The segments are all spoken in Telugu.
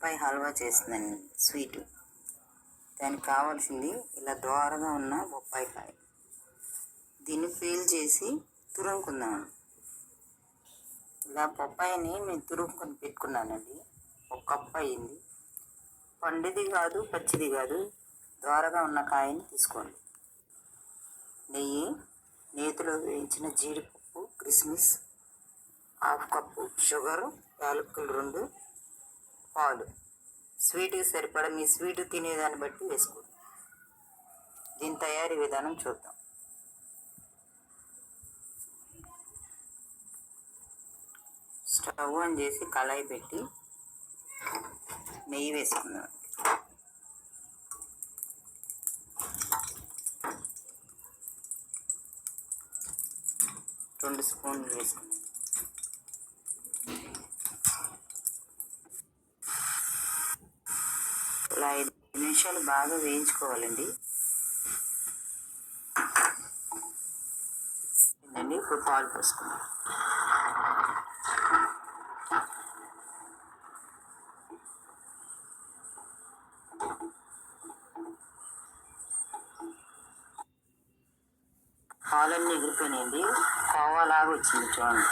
బొప్పాయి హల్వా చేస్తుందండి స్వీటు. దానికి కావాల్సింది ఇలా దోరగా ఉన్న బొప్పాయి కాయ. దీన్ని పీల్ చేసి తురుముకుందాం. ఇలా బొప్పాయిని నేను తురుముకొని పెట్టుకున్నానండి. ఒక కప్పు అయ్యింది. పండుది కాదు, పచ్చిది కాదు, దోరగా ఉన్న కాయని తీసుకోండి. నేతిలో వేయించిన జీడిపప్పు, కిస్మిస్, హాఫ్ కప్పు షుగరు, యాలకులు 2, పాలు. స్వీట్కి సరిపడా మీ స్వీట్ తినేదాన్ని బట్టి వేసుకోండి. దీని తయారీ విధానం చూద్దాం. స్టవ్ ఆన్ చేసి కళాయి పెట్టి నెయ్యి వేసుకుందాం. 2 స్పూన్లు వేసుకున్నాం. ఇలా 5 నిమిషాలు బాగా వేయించుకోవాలండి. ఇప్పుడు పాలు పోసుకున్నాం. పాలన్నీ ఎగిరిపోయినాయండి. కోవాలాగా వచ్చింది చూడండి.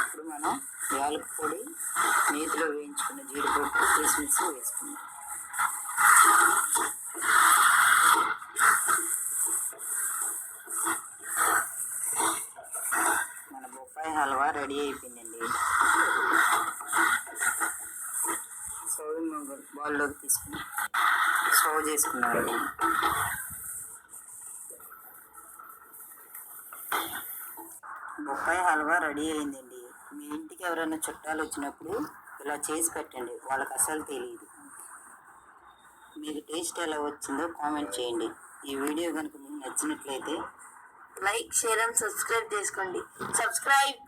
ఇప్పుడు మనం యాలకు పొడి, నేతిలో వేయించుకున్న జీడిపప్పు, కిస్మిస్ వేసుకున్నాం. మన బొప్పాయి హల్వా రెడీ అయిపోయిందండి. బౌల్లోకి తీసుకుని సర్వ్ చేసుకున్నామండి. బొప్పాయి హల్వా రెడీ అయిందండి. మీ ఇంటికి ఎవరైనా చుట్టాలు వచ్చినప్పుడు ఇలా చేసి పెట్టండి, వాళ్ళకి అసలు తెలియదు. మీకు టేస్ట్ ఎలా వచ్చిందో కామెంట్ చేయండి. ఈ వీడియో కనుక మీకు నచ్చినట్లయితే లైక్, షేర్ అండ్ సబ్స్క్రైబ్ చేసుకోండి. సబ్స్క్రైబ్.